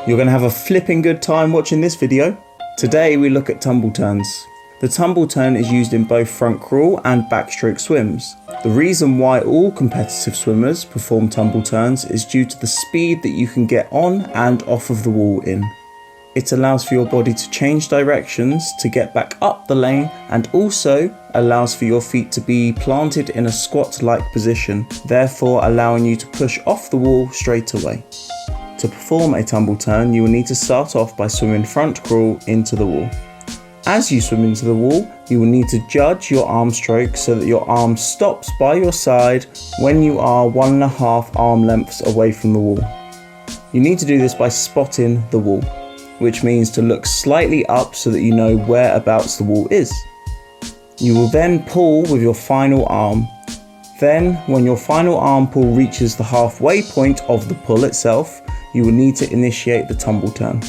You're going to have a flipping good time watching this video. Today we look at tumble turns. The tumble turn is used in both front crawl and backstroke swims. The reason why all competitive swimmers perform tumble turns is due to the speed that you can get on and off of the wall in. It allows for your body to change directions to get back up the lane, and also allows for your feet to be planted in a squat-like position, therefore allowing you to push off the wall straight away. To perform a tumble turn, you will need to start off by swimming front crawl into the wall. As you swim into the wall, you will need to judge your arm stroke so that your arm stops by your side when you are 1.5 arm lengths away from the wall. You need to do this by spotting the wall, which means to look slightly up so that you know whereabouts the wall is. You will then pull with your final arm. Then, when your final arm pull reaches the halfway point of the pull itself, you will need to initiate the tumble turn.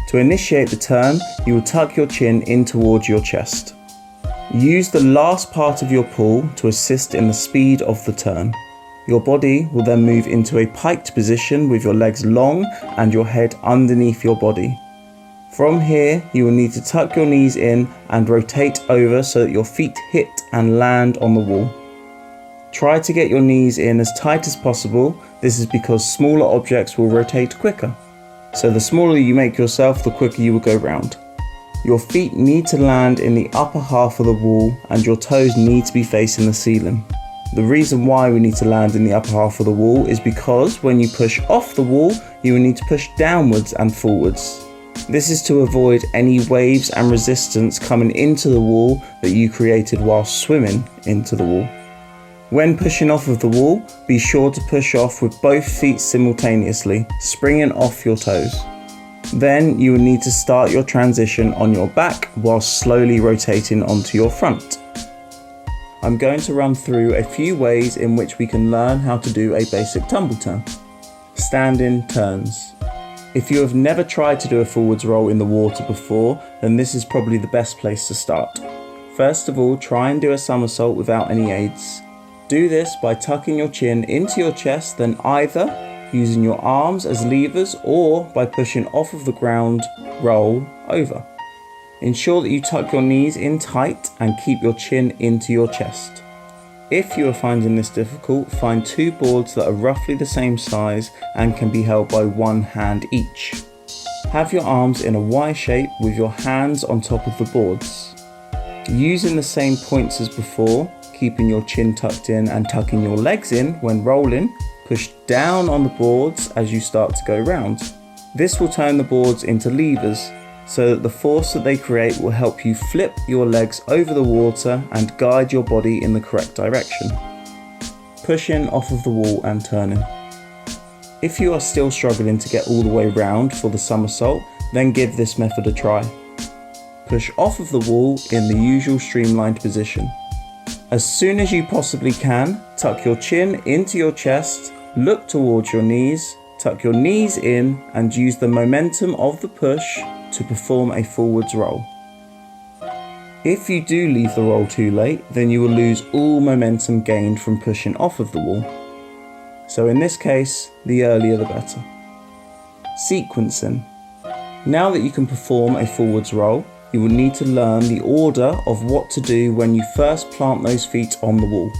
To initiate the turn, you will tuck your chin in towards your chest. Use the last part of your pull to assist in the speed of the turn. Your body will then move into a piked position with your legs long and your head underneath your body. From here, you will need to tuck your knees in and rotate over so that your feet hit and land on the wall. Try to get your knees in as tight as possible. This is because smaller objects will rotate quicker. So the smaller you make yourself, the quicker you will go round. Your feet need to land in the upper half of the wall and your toes need to be facing the ceiling. The reason why we need to land in the upper half of the wall is because when you push off the wall, you will need to push downwards and forwards. This is to avoid any waves and resistance coming into the wall that you created while swimming into the wall. When pushing off of the wall, be sure to push off with both feet simultaneously, springing off your toes. Then you will need to start your transition on your back while slowly rotating onto your front. I'm going to run through a few ways in which we can learn how to do a basic tumble turn. Standing turns. If you have never tried to do a forwards roll in the water before, then this is probably the best place to start. First of all, try and do a somersault without any aids. Do this by tucking your chin into your chest, then either using your arms as levers or by pushing off of the ground, roll over. Ensure that you tuck your knees in tight and keep your chin into your chest. If you are finding this difficult, find 2 boards that are roughly the same size and can be held by one hand each. Have your arms in a Y shape with your hands on top of the boards. Using the same points as before, keeping your chin tucked in and tucking your legs in when rolling, push down on the boards as you start to go round. This will turn the boards into levers so that the force that they create will help you flip your legs over the water and guide your body in the correct direction. Pushing off of the wall and turning. If you are still struggling to get all the way round for the somersault, then give this method a try. Push off of the wall in the usual streamlined position. As soon as you possibly can, tuck your chin into your chest, look towards your knees, tuck your knees in and use the momentum of the push to perform a forwards roll. If you do leave the roll too late, then you will lose all momentum gained from pushing off of the wall. So in this case, the earlier the better. Sequencing. Now that you can perform a forwards roll, you will need to learn the order of what to do when you first plant those feet on the wall.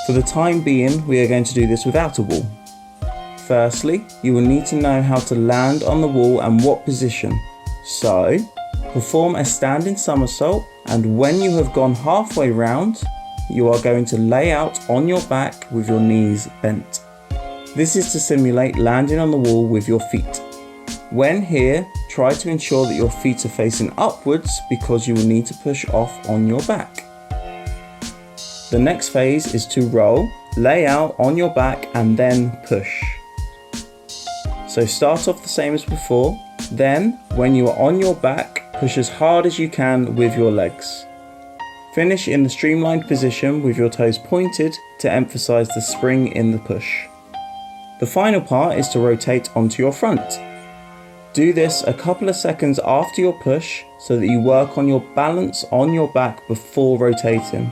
For the time being, we are going to do this without a wall. Firstly, you will need to know how to land on the wall and what position. So, perform a standing somersault, and when you have gone halfway round, you are going to lay out on your back with your knees bent. This is to simulate landing on the wall with your feet. When here, try to ensure that your feet are facing upwards because you will need to push off on your back. The next phase is to roll, lay out on your back and then push. So start off the same as before, then when you are on your back, push as hard as you can with your legs. Finish in the streamlined position with your toes pointed to emphasize the spring in the push. The final part is to rotate onto your front. Do this a couple of seconds after your push so that you work on your balance on your back before rotating.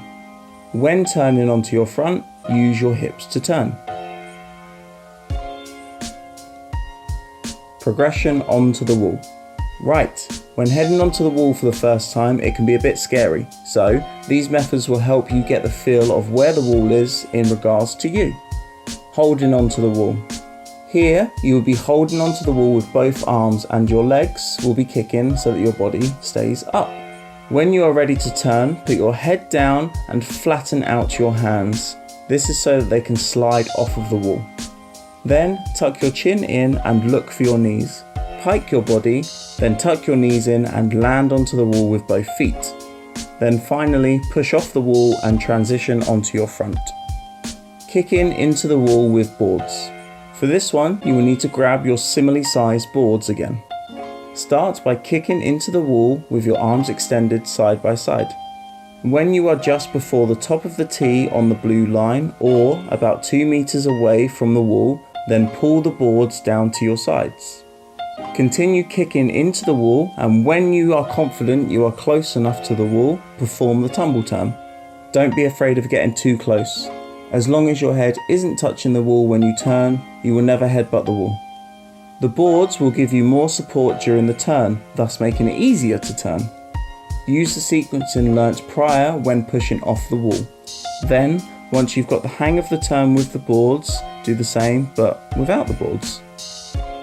When turning onto your front, use your hips to turn. Progression onto the wall. Right, when heading onto the wall for the first time, it can be a bit scary, so these methods will help you get the feel of where the wall is in regards to you. Holding onto the wall. Here, you will be holding onto the wall with both arms and your legs will be kicking so that your body stays up. When you are ready to turn, put your head down and flatten out your hands. This is so that they can slide off of the wall. Then tuck your chin in and look for your knees. Pike your body, then tuck your knees in and land onto the wall with both feet. Then finally push off the wall and transition onto your front. Kicking into the wall with boards. For this one, you will need to grab your similarly sized boards again. Start by kicking into the wall with your arms extended side by side. When you are just before the top of the tee on the blue line or about 2 meters away from the wall, then pull the boards down to your sides. Continue kicking into the wall, and when you are confident you are close enough to the wall, perform the tumble turn. Don't be afraid of getting too close. As long as your head isn't touching the wall when you turn, you will never headbutt the wall. The boards will give you more support during the turn, thus making it easier to turn. Use the sequencing learnt prior when pushing off the wall. Then, once you've got the hang of the turn with the boards, do the same but without the boards.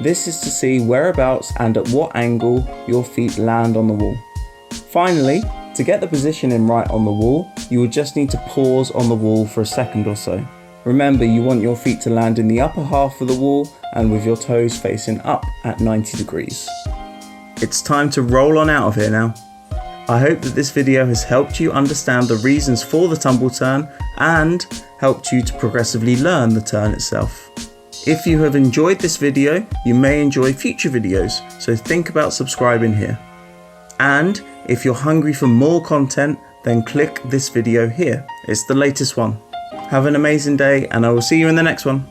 This is to see whereabouts and at what angle your feet land on the wall. Finally, to get the positioning right on the wall, you will just need to pause on the wall for a second or so. Remember, you want your feet to land in the upper half of the wall and with your toes facing up at 90 degrees. It's time to roll on out of here now. I hope that this video has helped you understand the reasons for the tumble turn and helped you to progressively learn the turn itself. If you have enjoyed this video, you may enjoy future videos, so think about subscribing here. And if you're hungry for more content, then click this video here. It's the latest one. Have an amazing day, and I will see you in the next one.